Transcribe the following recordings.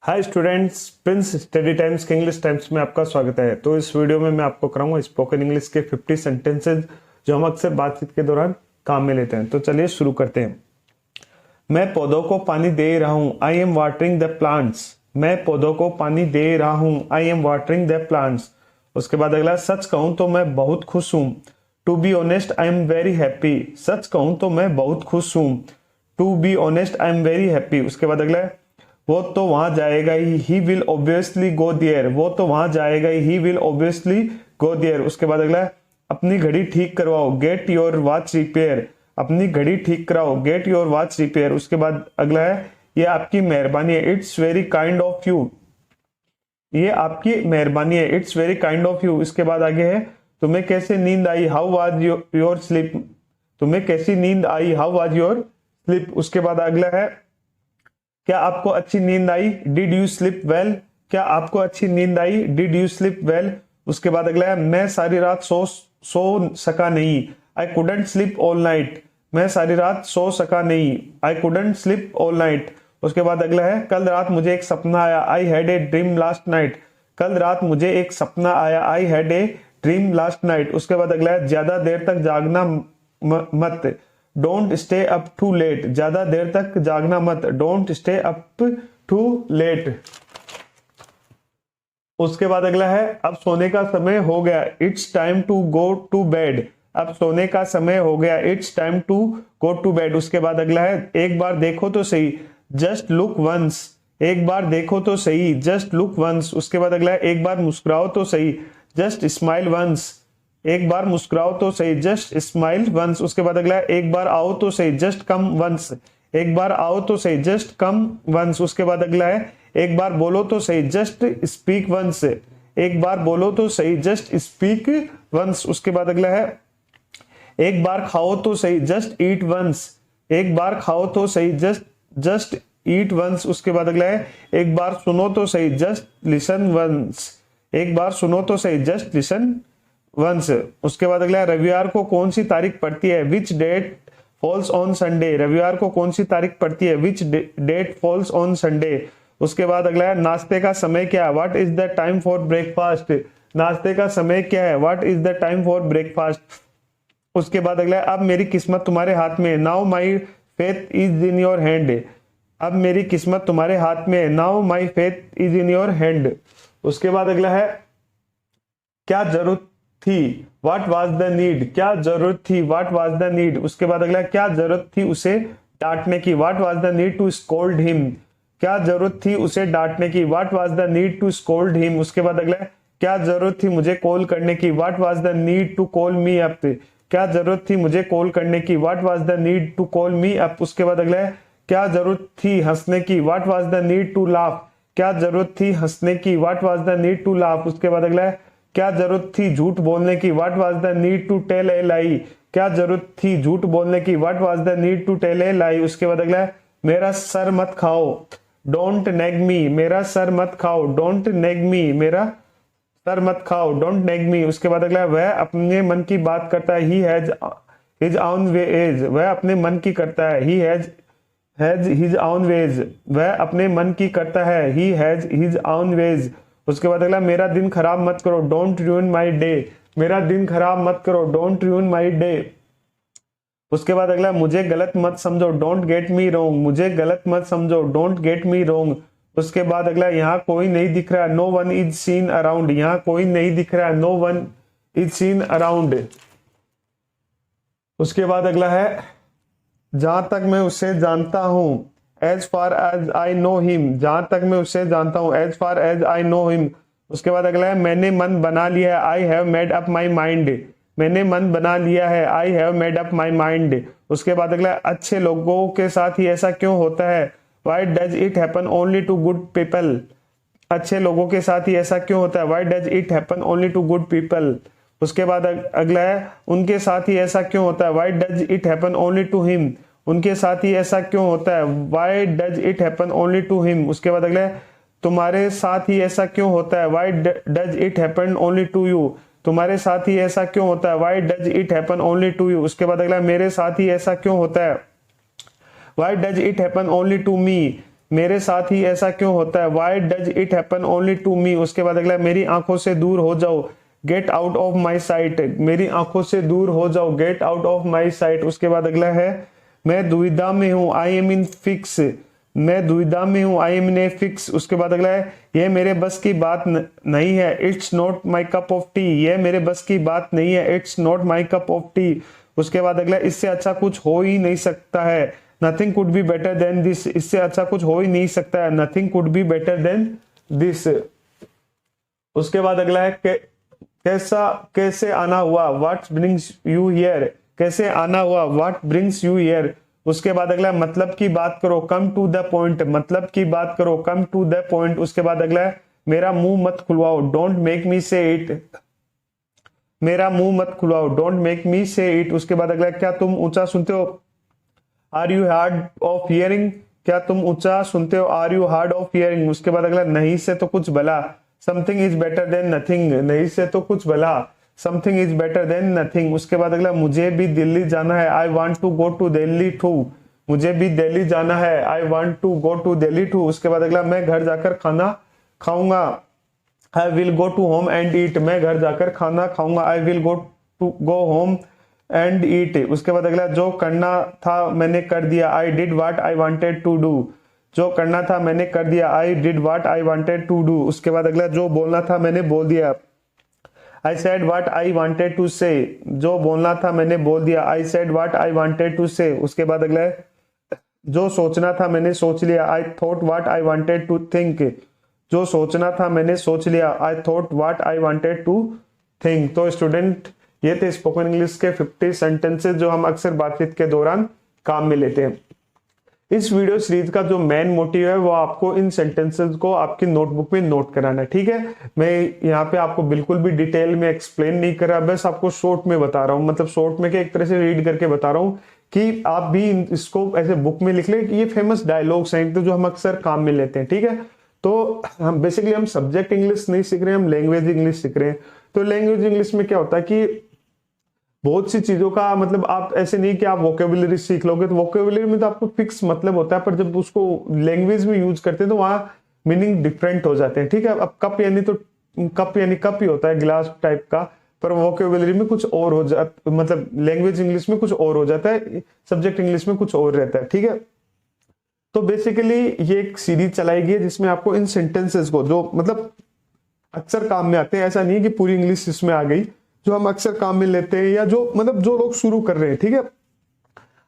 Hi students, Prince study times के English times में आपका स्वागत है। तो इस वीडियो में मैं आपको कराऊंगा स्पोकन इंग्लिश के 50 सेंटेंसेज जो हम अक्सर बातचीत के दौरान काम में लेते हैं। तो चलिए शुरू करते हैं। मैं पौधों को पानी दे रहा हूँ, I am watering the plants. मैं पौधों को पानी दे रहा हूँ, I am watering the plants. उसके बाद अगला, सच कहूँ तो मैं बहुत खुश हूँ, to be honest I am very happy. सच कहूँ तो मैं बहुत खुश हूँ, to be honest I am very happy. उसके बाद अगला, वो तो वहां जाएगा ही विल ऑब्वियसली गो देयर। वो तो वहां जाएगा ही विल ऑब्वियसली गो देयर। उसके बाद अगला, अपनी घड़ी ठीक करवाओ, गेट योर वॉच रिपेयर। अपनी घड़ी ठीक कराओ, गेट योर वॉच रिपेयर। उसके बाद अगला है, ये आपकी मेहरबानी है, it's very kind of you. ये आपकी मेहरबानी है, it's very kind of you. इसके बाद आगे है, तुम्हें कैसे नींद आई, हाउ वाज योर स्लीप। तुम्हें कैसी नींद आई, हाउ वाज योर स्लीप। उसके बाद अगला है, क्या आपको अच्छी नींद आई, डिड यू स्लीप वेल। क्या आपको अच्छी नींद आई, डिड यू स्लीप वेल। उसके बाद अगला है, मैं सारी रात सो सका नहीं, I couldn't sleep all night. मैं सारी रात सो सका नहीं, I couldn't sleep all night. उसके बाद अगला है, कल रात मुझे एक सपना आया, I had a dream last night. कल रात मुझे एक सपना आया, I had a dream last night. उसके बाद अगला है, ज्यादा देर तक जागना मत, don't stay up too late. ज्यादा देर तक जागना मत, don't stay up too late. उसके बाद अगला है, अब सोने का समय हो गया, it's time to go to bed. अब सोने का समय हो गया, it's time to go to bed. उसके बाद अगला है, एक बार देखो तो सही, जस्ट लुक वंस। एक बार देखो तो सही, जस्ट लुक वंस। उसके बाद अगला है, एक बार मुस्कुराओ तो सही, जस्ट स्माइल वंस। एक बार मुस्कुराओ तो सही, जस्ट स्माइल वंस। उसके बाद अगला है, एक बार आओ तो सही, जस्ट कम वंस। एक बार आओ तो सही, जस्ट कम वंस। उसके बाद अगला है, एक बार बोलो तो सही, जस्ट स्पीक वंस। एक बार बोलो तो सही, जस्ट स्पीक वंस। उसके बाद अगला है, एक बार खाओ तो सही, जस्ट ईट वंस। एक बार खाओ तो सही, जस्ट ईट वंस। उसके बाद अगला है, एक बार सुनो तो सही, जस्ट लिसन वंस। एक बार सुनो तो सही, जस्ट लिसन वंस। उसके बाद अगला, रविवार को कौन सी तारीख पड़ती है, which date falls on Sunday. रविवार को कौन सी तारीख पड़ती है, which date falls on Sunday. उसके बाद अगला है, नाश्ते का समय क्या है, what is the time for breakfast. नाश्ते का समय क्या है, what is the time for breakfast. उसके बाद अगला है, अब मेरी किस्मत तुम्हारे हाथ में, now my faith is in your hand. अब मेरी किस्मत तुम्हारे हाथ में, now my faith is in your hand. उसके बाद अगला है, क्या जरूरत थी, व्हाट वाज द नीड। क्या जरूरत थी, व्हाट वाज द नीड। उसके बाद अगला, क्या जरूरत थी उसे डांटने की, what was the need to scold him. क्या जरूरत थी उसे डांटने की, what was the need to scold him. उसके बाद अगला, क्या जरूरत थी मुझे कॉल करने की, what was the need to call me up. क्या जरूरत थी मुझे कॉल करने की, what was the need to call me up. उसके बाद अगला, क्या जरूरत थी हंसने की, what was the need to laugh. क्या जरूरत थी हंसने की, what was the need to laugh. उसके बाद अगला, क्या जरूरत थी झूठ बोलने की, what was the need to tell a lie. क्या जरूरत थी झूठ बोलने की, what was the need to tell a lie. उसके बाद अगला, मेरा सर मत खाओ, डोंट नेग मी। मेरा सर मत खाओ, डोंट नेग मी। मेरा सर मत खाओ, डोंट नेग मी। उसके बाद अगला, वह अपने मन की बात करता है, he has his own ways. वह अपने मन की करता है, he has his own ways. वह अपने मन की करता है, he has his own ways. उसके बाद अगला, मेरा दिन खराब मत करो, डोंट रूइन माई डे। मेरा दिन खराब मत करो, डोंट रूइन माई डे। उसके बाद अगला, मुझे गलत मत समझो, डोंट गेट मी रोंग। मुझे गलत मत समझो, डोंट गेट मी रोंग। उसके बाद अगला, यहाँ कोई नहीं दिख रहा, no one is seen around. यहाँ कोई नहीं दिख रहा, no one is seen around. उसके बाद अगला है, जहां तक मैं उसे जानता हूं, as far as I know him. जहां तक मैं उसे जानता हूं, as far as I know him. उसके बाद अगला है, मैंने मन बना लिया है, I have made up my mind. मैंने मन बना लिया है, I have made up my mind. उसके बाद अगला, अच्छे लोगों के साथ ही ऐसा क्यों होता है, why does it happen only to good people. अच्छे लोगों के साथ ही ऐसा क्यों होता है, why does it happen only to good people. उसके बाद अगला है, उनके साथ ही ऐसा क्यों होता है, why does it happen only to him. उनके साथ ही ऐसा क्यों होता है, why does it happen only to him. उसके बाद अगला, तुम्हारे साथ ही ऐसा क्यों होता है, why does it happen only to you. तुम्हारे साथ ही ऐसा क्यों होता है, why does it happen only to you. उसके बाद अगला, मेरे साथ ही ऐसा क्यों होता है, why does it happen only to me. मेरे साथ ही ऐसा क्यों होता है, why does it happen only to me. उसके बाद अगला है मेरी आंखों से दूर हो जाओ, get out of my site, मेरी आंखों से दूर हो जाओ, get out of my site. उसके बाद अगला है मैं दुविधा में हूं, आई एम इन फिक्स, मैं दुविधा में हूं, I am in a fix. उसके बाद अगला है ये मेरे बस की बात नहीं है, it's not my cup of T, ये मेरे बस की बात नहीं है, it's not my cup of T. उसके बाद अगला इससे अच्छा कुछ हो ही नहीं सकता है, nothing could be better than this, इससे अच्छा कुछ हो ही नहीं सकता है, nothing could be better than this. उसके बाद अगला है कैसे आना हुआ, व्हाट ब्रिंग्स यू हियर, कैसे आना हुआ, व्हाट ब्रिंग्स यू हियर। उसके बाद अगला है मतलब की बात करो, कम टू द पॉइंट, मतलब की बात करो, कम टू द पॉइंट। उसके बाद अगला है मेरा मुंह मत खुलवाओ, डोंट मेक मी से इट, मेरा मुंह मत खुलवाओ, डोंट मेक मी से इट। उसके बाद अगला क्या तुम ऊंचा सुनते हो, are you hard of hearing, क्या तुम ऊंचा सुनते हो, are you hard of hearing. उसके बाद अगला नहीं से तो कुछ भला, something is better than nothing, नहीं से तो कुछ भला, something is better than nothing. उसके बाद अगला मुझे भी दिल्ली जाना है, I want to go to Delhi too, मुझे भी दिल्ली जाना है, I want to go to Delhi too. उसके बाद अगला मैं घर जाकर खाना खाऊंगा, I will go to home and eat, मैं घर जाकर खाना खाऊंगा, I will go home and eat. उसके बाद अगला जो करना था मैंने कर दिया, I did what I wanted to do, जो करना था मैंने कर दिया, I did what I wanted to do. उसके बाद अगला जो बोलना था मैंने बोल दिया, I said what I wanted to से, जो बोलना था मैंने बोल दिया, I said what I wanted to say. उसके बाद अगला है जो सोचना था मैंने सोच लिया, I thought what I wanted to think, जो सोचना था मैंने सोच लिया, I thought what I wanted to think. तो स्टूडेंट ये थे स्पोकन इंग्लिश के 50 सेंटेंसेस जो हम अक्सर बातचीत के दौरान काम में लेते हैं। इस वीडियो सीरीज का जो मेन मोटिव है वो आपको इन सेंटेंसेस को आपकी नोटबुक में नोट कराना है, ठीक है। मैं यहाँ पे आपको बिल्कुल भी डिटेल में एक्सप्लेन नहीं कर रहा, बस आपको शॉर्ट में बता रहा हूँ, मतलब शॉर्ट में के एक तरह से रीड करके बता रहा हूँ कि आप भी इसको ऐसे बुक में लिख ले कि ये फेमस डायलॉग्स हैं तो जो हम अक्सर काम में लेते हैं, ठीक है। तो हम बेसिकली हम सब्जेक्ट इंग्लिश नहीं सीख रहे हैं, हम लैंग्वेज इंग्लिश सीख रहे हैं। तो लैंग्वेज इंग्लिश में क्या होता है कि बहुत सी चीजों का मतलब आप ऐसे नहीं कि आप वोकेबुलरी सीख लोगे, तो वोकेबुलरी में तो आपको फिक्स मतलब होता है, पर जब उसको लैंग्वेज में यूज करते हैं तो वहां मीनिंग डिफरेंट हो जाते हैं, ठीक है। अब कप यानी तो कप यानी कप ही होता है, गिलास टाइप का, पर वोकेबुलरी में कुछ और हो जाता, मतलब लैंग्वेज इंग्लिश में कुछ और हो जाता है, सब्जेक्ट इंग्लिश में कुछ और रहता है, ठीक है। तो बेसिकली ये एक सीरीज चलाई गई है जिसमें आपको इन सेंटेंसेस को जो मतलब अक्सर काम में आते हैं, ऐसा नहीं है कि पूरी इंग्लिश इसमें आ गई, जो हम अक्सर काम में लेते हैं या जो मतलब जो लोग शुरू कर रहे हैं, ठीक है।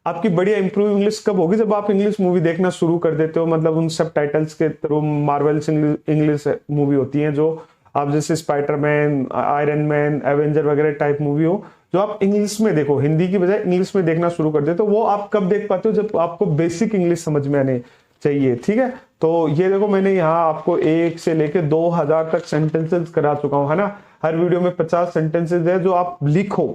आपकी बढ़िया इंप्रूव इंग्लिश कब होगी, जब आप इंग्लिश मूवी देखना शुरू कर देते हो, मतलब उन सब टाइटल्स के थ्रू। मार्वल्स इंग्लिश मूवी होती हैं जो आप जैसे स्पाइडरमैन, आयरन मैन, एवेंजर वगैरह टाइप मूवी हो जो आप इंग्लिश में देखो, हिंदी की बजाय इंग्लिश में देखना शुरू कर देते हो, वो आप कब देख पाते हो, जब आपको बेसिक इंग्लिश समझ में आने चाहिए, ठीक है। तो ये देखो मैंने यहाँ आपको 1 से लेके 2000 तक सेंटेंसेस करा चुका हूँ, है ना। हर वीडियो में 50 सेंटेंसेस है जो आप लिखो।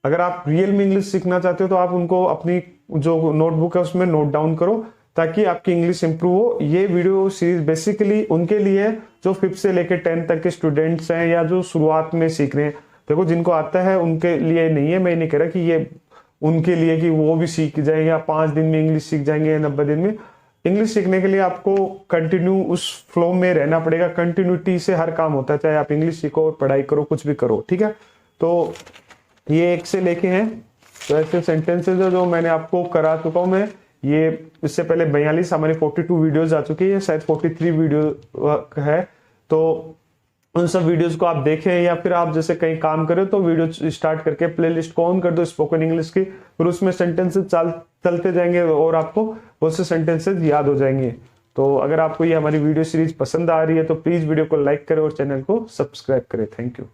अगर आप रियल में इंग्लिश सीखना चाहते हो तो आप उनको अपनी जो नोटबुक है उसमें नोट डाउन करो ताकि आपकी इंग्लिश इंप्रूव हो। ये वीडियो सीरीज बेसिकली उनके लिए जो 5th से लेकर 10th तक के स्टूडेंट्स हैं या जो शुरुआत में सीख रहे हैं। देखो जिनको आता है उनके लिए नहीं है, मैं नहीं कह रहा कि ये उनके लिए कि वो भी सीख जाए या 5 दिन में इंग्लिश सीख जाएंगे या 90 दिन में। इंग्लिश सीखने के लिए आपको कंटिन्यू उस फ्लो में रहना पड़ेगा, कंटिन्यूटी से हर काम होता है, चाहे आप इंग्लिश सीखो, पढ़ाई करो, कुछ भी करो, ठीक है। तो ये 1 से लेके हैं, तो ऐसे सेंटेंसेस है जो मैंने आपको करा चुका हूं मैं। ये इससे पहले 42 हमारे 42 वीडियोस आ चुकी है, शायद 43 वीडियो है। तो उन सब वीडियोस को आप देखें या फिर आप जैसे कहीं काम करें तो वीडियो स्टार्ट करके प्लेलिस्ट को ऑन कर दो स्पोकन इंग्लिश की, फिर उसमें सेंटेंसेस चलते जाएंगे और आपको बहुत से सेंटेंसेस याद हो जाएंगे। तो अगर आपको ये हमारी वीडियो सीरीज पसंद आ रही है तो प्लीज वीडियो को लाइक करें और चैनल को सब्सक्राइब करें। Thank you.